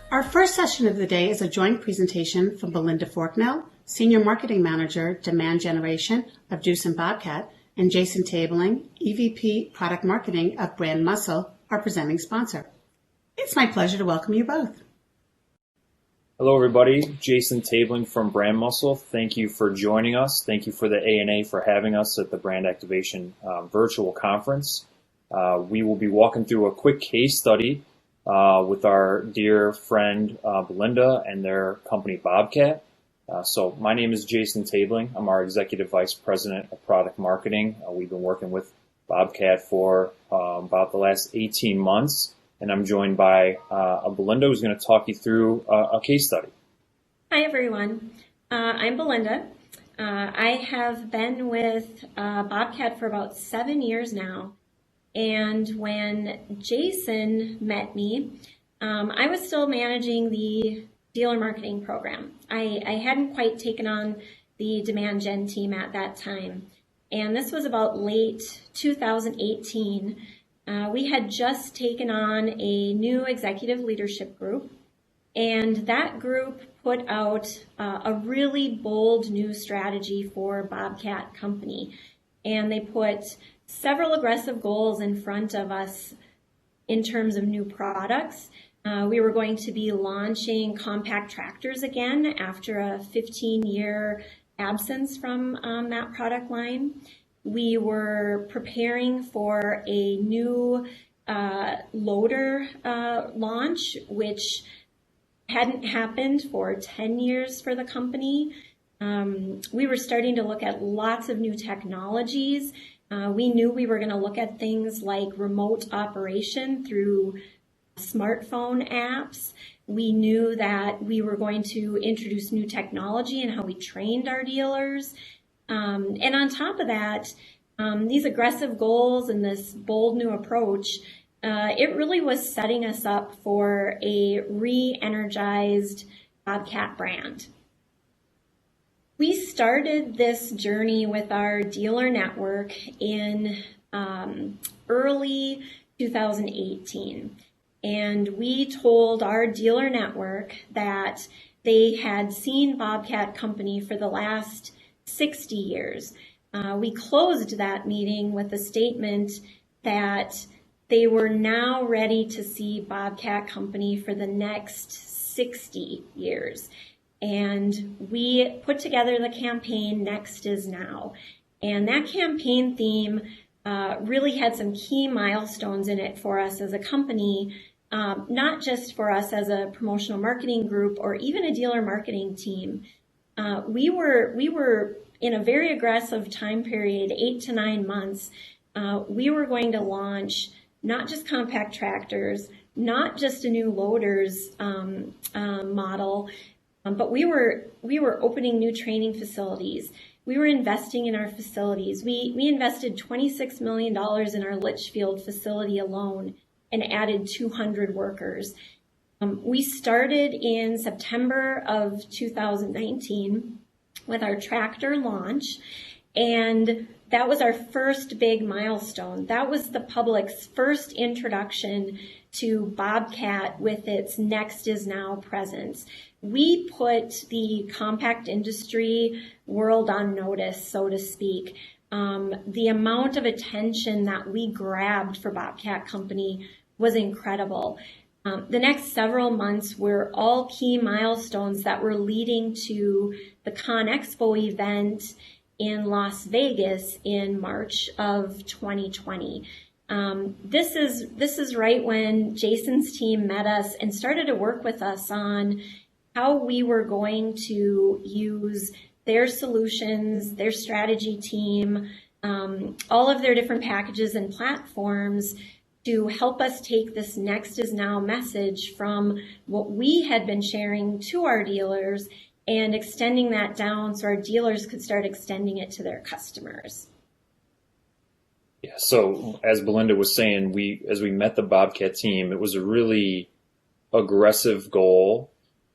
Our first session of the day is a joint presentation from Belinda Forknell, Senior Marketing Manager, Demand Generation of Deuce and Bobcat, and Jason Tabling, EVP Product Marketing of BrandMuscle, our presenting sponsor. It's my pleasure to welcome you both. Hello, everybody. Jason Tabling from BrandMuscle. Thank you for joining us. Thank you for the ANA for having us at the Brand Activation virtual conference. We will be walking through a quick case study with our dear friend Belinda and their company Bobcat. So my name is Jason Tabling. I'm our Executive Vice President of Product Marketing. We've been working with Bobcat for about the last 18 months, and I'm joined by Belinda, who's going to talk you through a case study. Hi, everyone. I'm Belinda. I have been with Bobcat for about 7 years now. And when Jason met me, I was still managing the dealer marketing program. I hadn't quite taken on the demand gen team at that time. And this was about late 2018. We had just taken on a new executive leadership group, and that group put out a really bold new strategy for Bobcat Company. And they put several aggressive goals in front of us in terms of new products. We were going to be launching compact tractors again after a 15-year absence from that product line. We were preparing for a new loader launch, which hadn't happened for 10 years for the company. We were starting to look at lots of new technologies. We knew we were going to look at things like remote operation through smartphone apps. We knew that we were going to introduce new technology in how we trained our dealers. And on top of that, these aggressive goals and this bold new approach, it really was setting us up for a re-energized Bobcat brand. We started this journey with our dealer network in early 2018. And we told our dealer network that they had seen Bobcat Company for the last 60 years. We closed that meeting with a statement that they were now ready to see Bobcat Company for the next 60 years. And we put together the campaign, Next is Now. And that campaign theme really had some key milestones in it for us as a company, not just for us as a promotional marketing group or even a dealer marketing team. We were in a very aggressive time period, 8 to 9 months. We were going to launch not just compact tractors, not just a new loaders model, but we were opening new training facilities. We were investing in our facilities. We invested $26 million in our Litchfield facility alone and added 200 workers. We started in September of 2019 with our tractor launch, and that was our first big milestone. That was the public's first introduction to Bobcat with its Next is Now presence. We put the compact industry world on notice, so to speak. The amount of attention that we grabbed for Bobcat Company was incredible. The next several months were all key milestones that were leading to the ConExpo event in Las Vegas in March of 2020. This is right when Jason's team met us and started to work with us on how we were going to use their solutions, their strategy team, all of their different packages and platforms to help us take this Next is Now message from what we had been sharing to our dealers and extending that down so our dealers could start extending it to their customers. Yeah, so as Belinda was saying, as we met the Bobcat team, it was a really aggressive goal,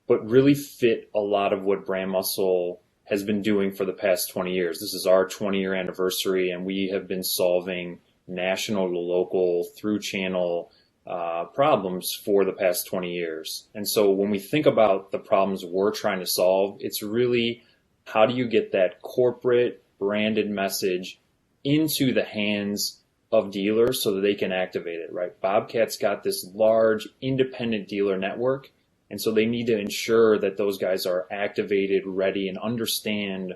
but really fit a lot of what BrandMuscle has been doing for the past 20 years. This is our 20-year anniversary, and we have been solving national to local through channel problems for the past 20 years. And so when we think about the problems we're trying to solve, it's really how do you get that corporate branded message into the hands of dealers so that they can activate it, right? Bobcat's got this large independent dealer network, and so they need to ensure that those guys are activated, ready, and understand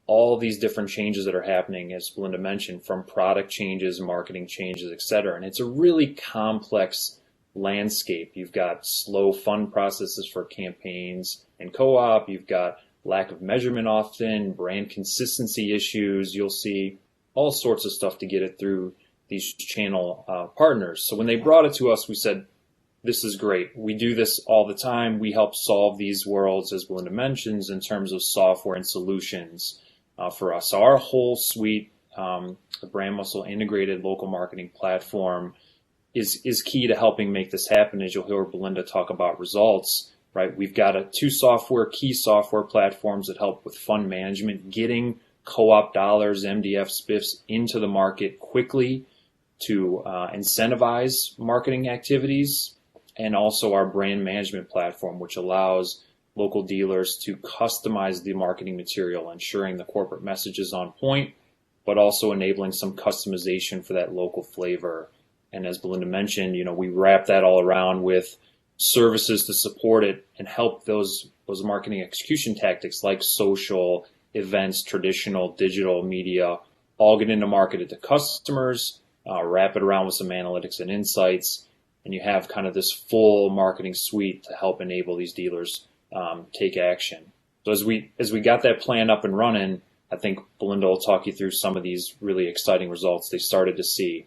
all these different changes that are happening, as Belinda mentioned, from product changes, marketing changes, et cetera. And it's a really complex landscape. You've got slow fund processes for campaigns and co-op. You've got lack of measurement often, brand consistency issues. You'll see all sorts of stuff to get it through these channel partners. So when they brought it to us, we said, this is great. We do this all the time. We help solve these worlds, as Belinda mentions, in terms of software and solutions for us. So our whole suite, the BrandMuscle integrated local marketing platform, is key to helping make this happen. As you'll hear Belinda talk about results, right? We've got two key software platforms that help with fund management, getting co-op dollars, MDF, SPIFs into the market quickly to incentivize marketing activities, and also our brand management platform, which allows local dealers to customize the marketing material, ensuring the corporate message is on point, but also enabling some customization for that local flavor. And as Belinda mentioned, we wrap that all around with services to support it and help those marketing execution tactics like social, events, traditional, digital media, all get into market to customers, wrap it around with some analytics and insights, and you have kind of this full marketing suite to help enable these dealers take action. So as we got that plan up and running, I think Belinda will talk you through some of these really exciting results they started to see.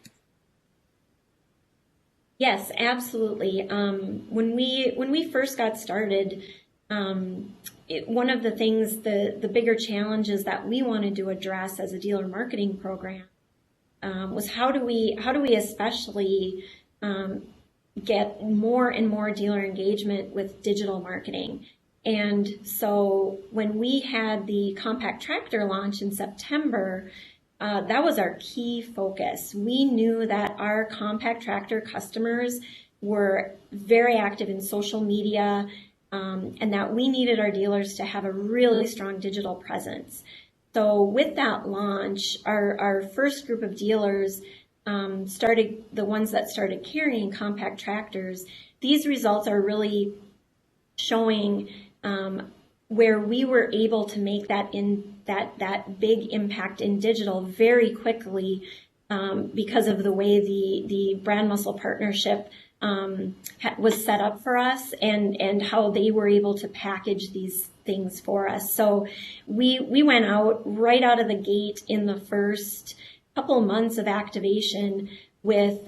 Yes, absolutely. When we first got started, one of the things, the bigger challenges that we wanted to address as a dealer marketing program was how do we especially get more and more dealer engagement with digital marketing. And so when we had the compact tractor launch in September, that was our key focus. We knew that our compact tractor customers were very active in social media, and that we needed our dealers to have a really strong digital presence. So with that launch, our first group of dealers started, the ones that started carrying compact tractors. These results are really showing where we were able to make that big impact in digital very quickly because of the way the BrandMuscle partnership was set up for us and how they were able to package these things for us. So we went out right out of the gate in the first couple months of activation with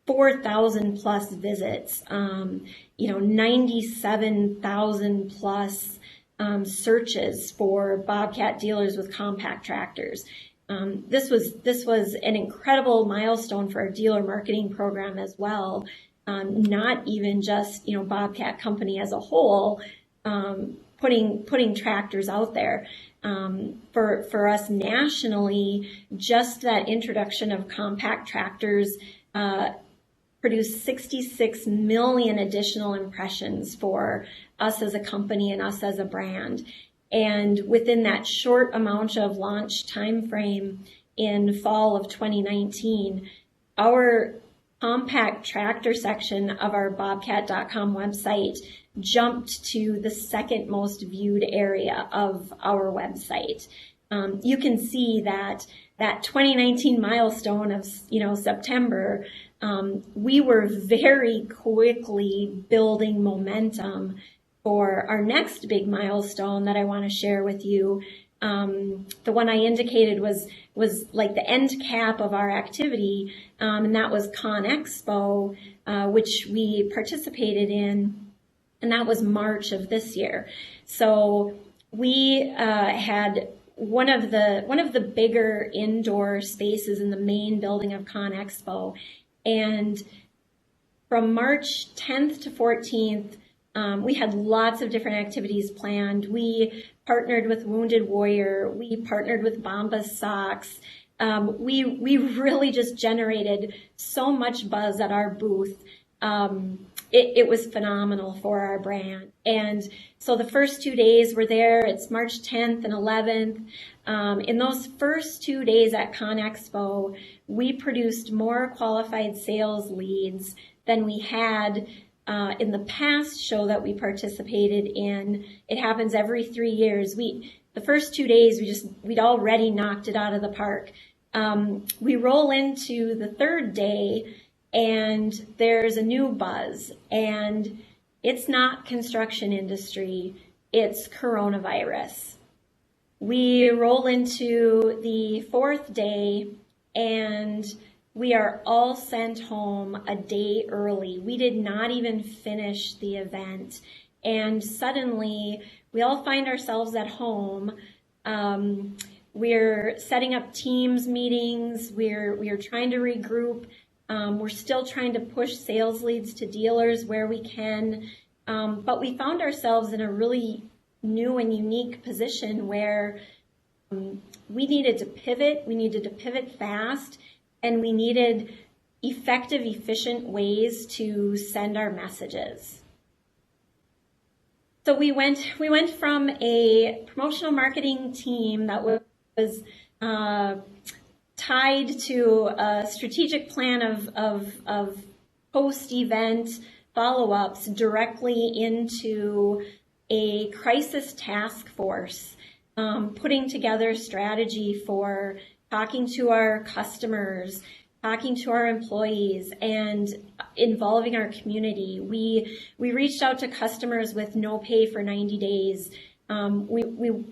4,000 plus visits, 97,000 plus searches for Bobcat dealers with compact tractors. This was an incredible milestone for our dealer marketing program as well. Not even just Bobcat company as a whole, putting tractors out there. For us nationally, just that introduction of compact tractors produced 66 million additional impressions for us as a company and us as a brand. And within that short amount of launch time frame in fall of 2019, our compact tractor section of our bobcat.com website jumped to the second most viewed area of our website. You can see that 2019 milestone of September, we were very quickly building momentum for our next big milestone that I want to share with you. The one I indicated was like the end cap of our activity, and that was Con Expo, which we participated in, and that was March of this year. So we had one of the bigger indoor spaces in the main building of Con Expo, and from March 10th to 14th, we had lots of different activities planned. We partnered with Wounded Warrior. We partnered with Bombas Socks. we really just generated so much buzz at our booth. It was phenomenal for our brand. And so the first 2 days were there. It's March 10th and 11th. In those first 2 days at ConExpo, we produced more qualified sales leads than we had in the past show that we participated in. It happens every 3 years. The first 2 days, we'd already knocked it out of the park. We roll into the third day, and there's a new buzz, and it's not construction industry, it's coronavirus. We roll into the fourth day, and we are all sent home a day early. We did not even finish the event, and suddenly we all find ourselves at home. We're setting up Teams meetings. We're trying to regroup. We're still trying to push sales leads to dealers where we can. But we found ourselves in a really new and unique position where we needed to pivot. We needed to pivot fast, and we needed effective, efficient ways to send our messages. So we went from a promotional marketing team that was tied to a strategic plan of post-event follow-ups directly into a crisis task force, putting together strategy for talking to our customers, talking to our employees, and involving our community. We reached out to customers with no pay for 90 days. We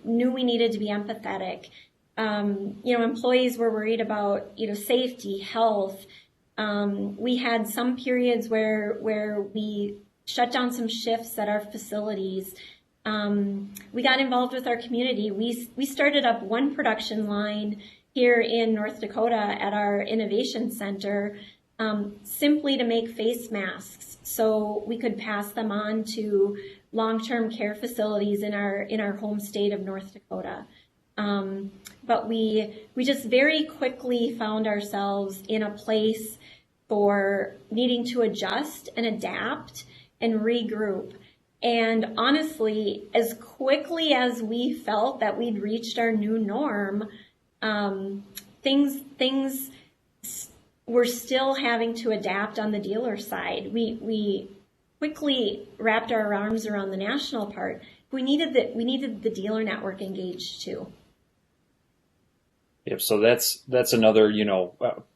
knew we needed to be empathetic. Employees were worried about, safety, health. We had some periods where we shut down some shifts at our facilities. We got involved with our community. We started up one production line here in North Dakota at our innovation center, simply to make face masks so we could pass them on to long-term care facilities in our home state of North Dakota. But we just very quickly found ourselves in a place for needing to adjust and adapt and regroup. And honestly, as quickly as we felt that we'd reached our new norm, things were still having to adapt on the dealer side. We quickly wrapped our arms around the national part. We needed the dealer network engaged too. Yep. So that's another,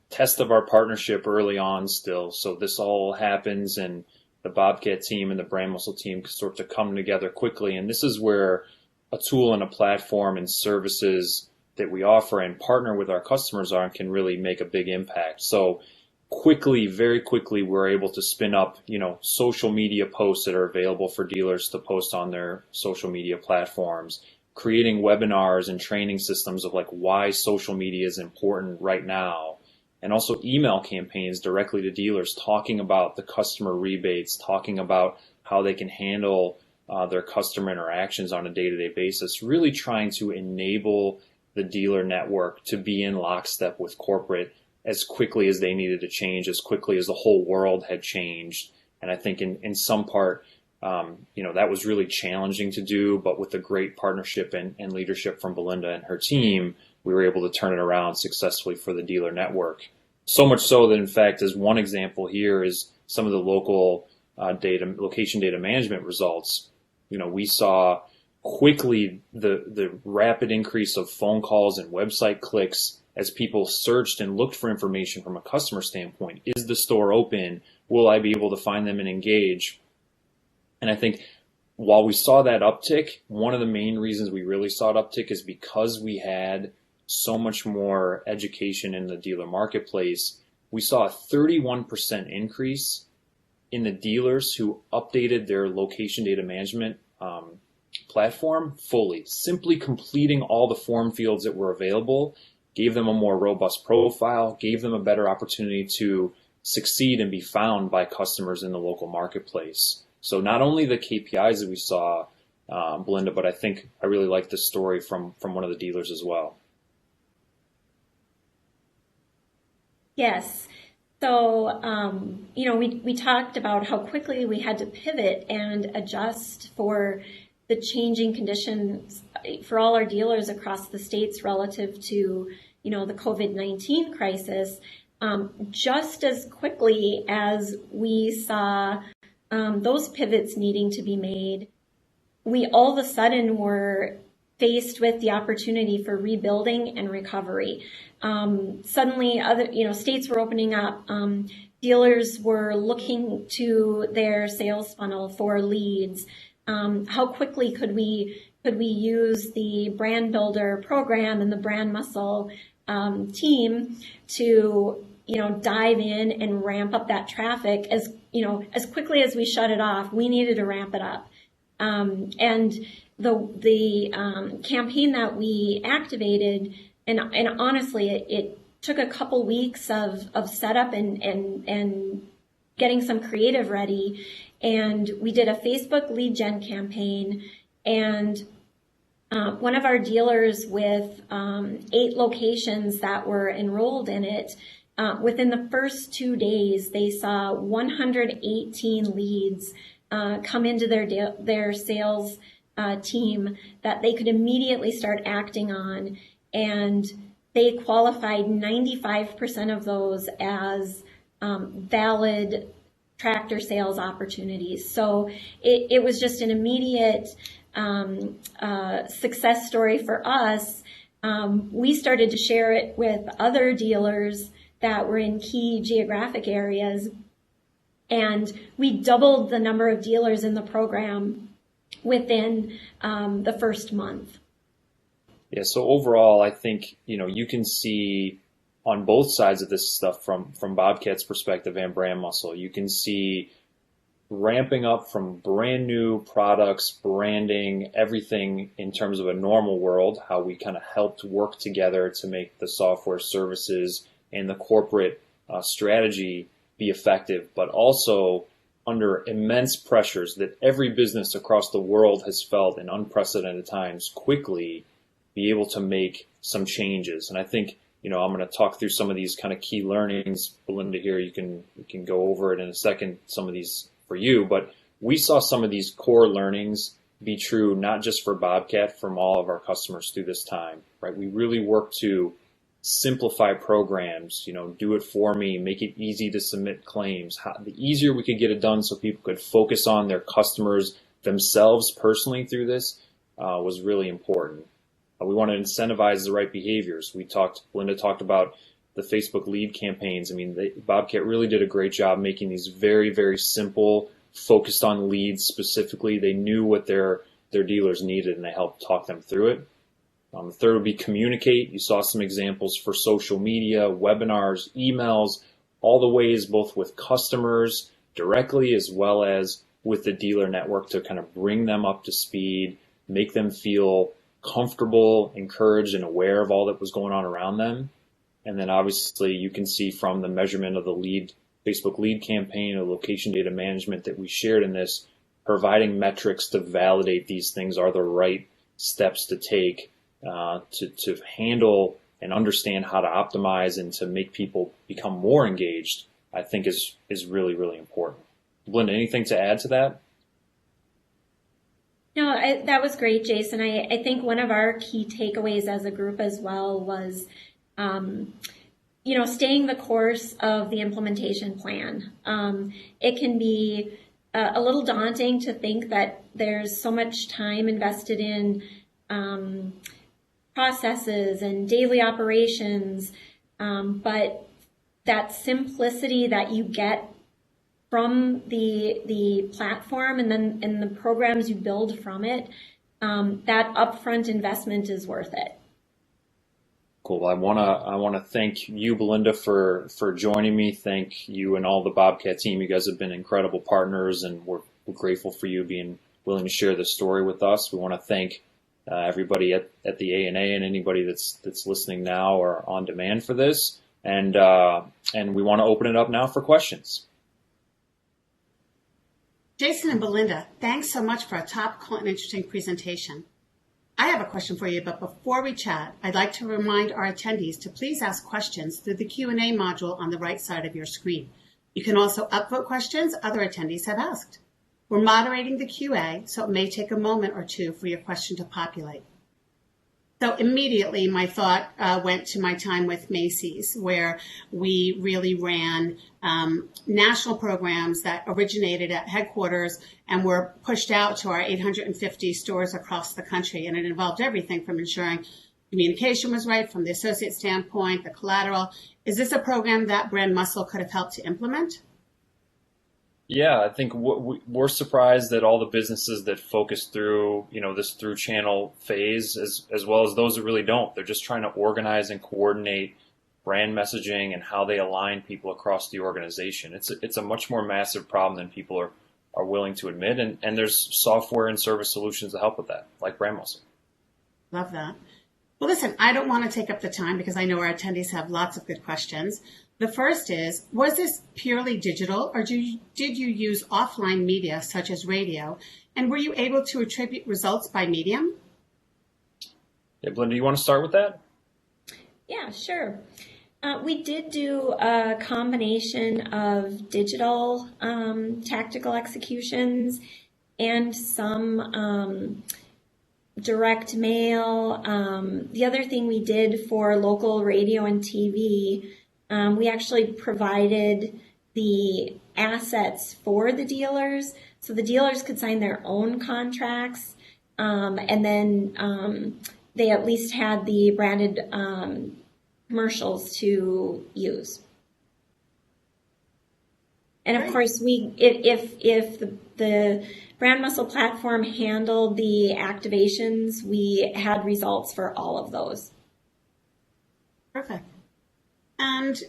test of our partnership early on still. So this all happens, and the Bobcat team and the BrandMuscle team sort of come together quickly. And this is where a tool and a platform and services that we offer and partner with our customers on can really make a big impact. So very quickly, we're able to spin up, social media posts that are available for dealers to post on their social media platforms, creating webinars and training systems of why social media is important right now, and also email campaigns directly to dealers talking about the customer rebates, talking about how they can handle their customer interactions on a day-to-day basis, really trying to enable the dealer network to be in lockstep with corporate as quickly as they needed to change, as quickly as the whole world had changed. And I think in some part, that was really challenging to do, but with the great partnership and leadership from Belinda and her team, we were able to turn it around successfully for the dealer network. So much so that, in fact, as one example here is some of the local location data management results. We saw quickly the rapid increase of phone calls and website clicks as people searched and looked for information from a customer standpoint. Is the store open? Will I be able to find them and engage? And I think while we saw that uptick, one of the main reasons we really saw it uptick is because we had so much more education in the dealer marketplace. We saw a 31% increase in the dealers who updated their location data management platform fully, simply completing all the form fields that were available, gave them a more robust profile, gave them a better opportunity to succeed and be found by customers in the local marketplace. So not only the KPIs that we saw, Belinda, but I really like this story from one of the dealers as well. Yes. So, we talked about how quickly we had to pivot and adjust for the changing conditions for all our dealers across the states relative to, the COVID-19 crisis. Just as quickly as we saw those pivots needing to be made, we all of a sudden were faced with the opportunity for rebuilding and recovery. Suddenly, other states were opening up. Dealers were looking to their sales funnel for leads. How quickly could we use the brand builder program and the BrandMuscle team to dive in and ramp up that traffic as quickly as we shut it off? We needed to ramp it up, and the campaign that we activated, and honestly, it took a couple weeks of setup and getting some creative ready. And we did a Facebook lead gen campaign, and one of our dealers with 8 locations that were enrolled in it, within the first 2 days, they saw 118 leads come into their sales team that they could immediately start acting on, and they qualified 95% of those as valid tractor sales opportunities. So it was just an immediate success story for us. We started to share it with other dealers that were in key geographic areas, and we doubled the number of dealers in the program within the first month. Yeah, so overall, I think, you can see on both sides of this stuff from Bobcat's perspective and BrandMuscle, you can see ramping up from brand new products, branding, everything in terms of a normal world, how we kind of helped work together to make the software services and the corporate strategy be effective, but also under immense pressures that every business across the world has felt in unprecedented times, quickly be able to make some changes. And I think, I'm going to talk through some of these kind of key learnings. Belinda here, you can go over it in a second, some of these for you, but we saw some of these core learnings be true, not just for Bobcat, from all of our customers through this time, right? We really worked to simplify programs, do it for me, make it easy to submit claims. The easier we could get it done so people could focus on their customers themselves personally through this was really important. We want to incentivize the right behaviors. Belinda talked about the Facebook lead campaigns. I mean, Bobcat really did a great job making these very, very simple, focused on leads specifically. They knew what their dealers needed, and they helped talk them through it. The third would be communicate. You saw some examples for social media, webinars, emails, all the ways both with customers directly as well as with the dealer network to kind of bring them up to speed, make them feel comfortable, encouraged, and aware of all that was going on around them. And then obviously you can see from the measurement of the Facebook lead campaign or location data management that we shared in this, providing metrics to validate these things are the right steps to take to handle and understand how to optimize and to make people become more engaged, I think is really, really important. Belinda, anything to add to that? No, that was great, Jason. I think one of our key takeaways as a group as well was, staying the course of the implementation plan. It can be a little daunting to think that there's so much time invested in processes and daily operations, but that simplicity that you get from the platform and then in the programs you build from it, that upfront investment is worth it. Cool. I want to thank you, Belinda, for joining me. Thank you and all the Bobcat team. You guys have been incredible partners, and we're grateful for you being willing to share this story with us. We want to thank everybody at the ANA and anybody that's listening now or on demand for this, and we want to open it up now for questions. Jason and Belinda, thanks so much for a topical and interesting presentation. I have a question for you, but before we chat, I'd like to remind our attendees to please ask questions through the Q&A module on the right side of your screen. You can also upvote questions other attendees have asked. We're moderating the QA, so it may take a moment or two for your question to populate. So immediately my thought went to my time with Macy's, where we really ran national programs that originated at headquarters and were pushed out to our 850 stores across the country. And it involved everything from ensuring communication was right from the associate standpoint, the collateral. Is this a program that BrandMuscle could have helped to implement? Yeah, I think we're surprised that all the businesses that focus through, this through channel phase, as well as those that really don't. They're just trying to organize and coordinate brand messaging and how they align people across the organization. It's a much more massive problem than people are willing to admit, and there's software and service solutions to help with that, like BrandMuscle. Love that. Well, listen, I don't want to take up the time because I know our attendees have lots of good questions. The first is, was this purely digital, or did you use offline media such as radio? And were you able to attribute results by medium? Yeah, Belinda, you want to start with that? Yeah, sure. We did do a combination of digital tactical executions and some direct mail. The other thing we did for local radio and TV, we actually provided the assets for the dealers, so the dealers could sign their own contracts, and then they at least had the branded commercials to use. And of course, if the BrandMuscle platform handled the activations, we had results for all of those. Perfect. And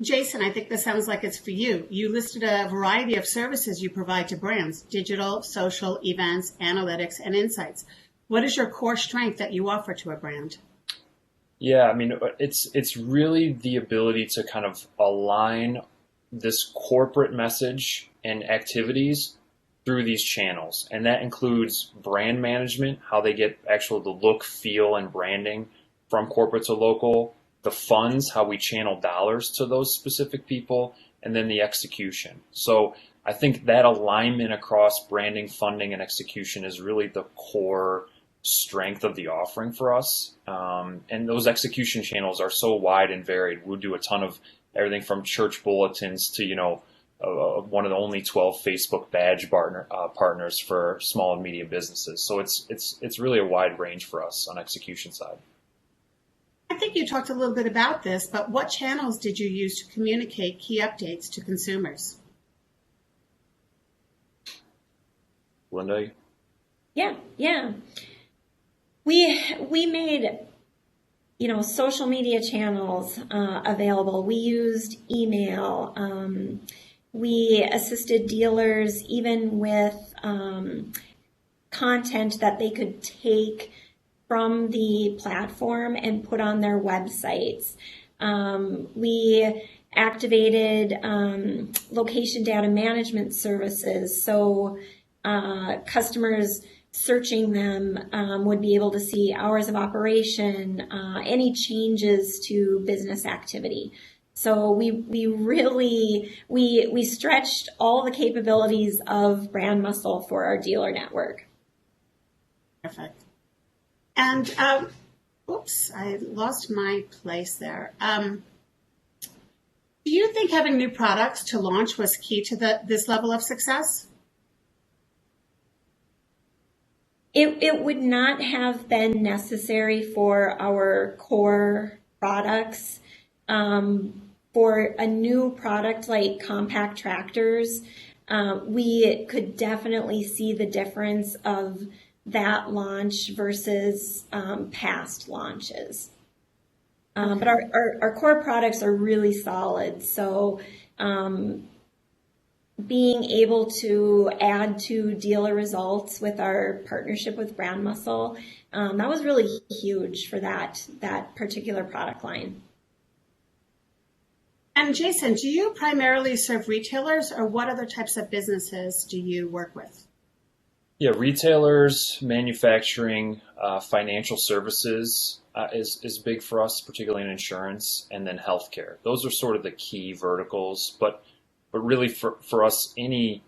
Jason, I think this sounds like it's for you. You listed a variety of services you provide to brands: digital, social, events, analytics, and insights. What is your core strength that you offer to a brand? Yeah, I mean, it's really the ability to kind of align this corporate message and activities through these channels. And that includes brand management, how they get the look, feel, and branding from corporate to local, the funds, how we channel dollars to those specific people, and then the execution. So I think that alignment across branding, funding, and execution is really the core strength of the offering for us. And those execution channels are so wide and varied. We'll do a ton of everything from church bulletins to, one of the only 12 Facebook badge partners for small and medium businesses. So it's really a wide range for us on execution side. I think you talked a little bit about this, but what channels did you use to communicate key updates to consumers? Linda? Yeah. We made, social media channels available. We used email. We assisted dealers even with content that they could take from the platform and put on their websites. We activated location data management services, so customers searching them would be able to see hours of operation, any changes to business activity. So we really stretched all the capabilities of BrandMuscle for our dealer network. Perfect. And, oops, I lost my place there. Do you think having new products to launch was key to this level of success? It would not have been necessary for our core products. For a new product like compact tractors, we could definitely see the difference of that launch versus past launches. But our core products are really solid. So being able to add to dealer results with our partnership with BrandMuscle, that was really huge for that particular product line. And Jason, do you primarily serve retailers, or what other types of businesses do you work with? Yeah, retailers, manufacturing, financial services is big for us, particularly in insurance, and then healthcare. Those are sort of the key verticals. But really for us, any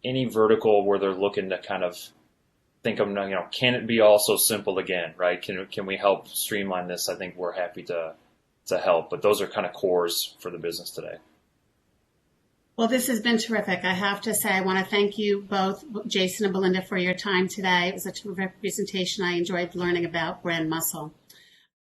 vertical where they're looking to kind of think of, can it be all so simple again, right? Can we help streamline this? I think we're happy to help. But those are kind of cores for the business today. Well, this has been terrific. I have to say, I want to thank you both, Jason and Belinda, for your time today. It was a terrific presentation. I enjoyed learning about BrandMuscle.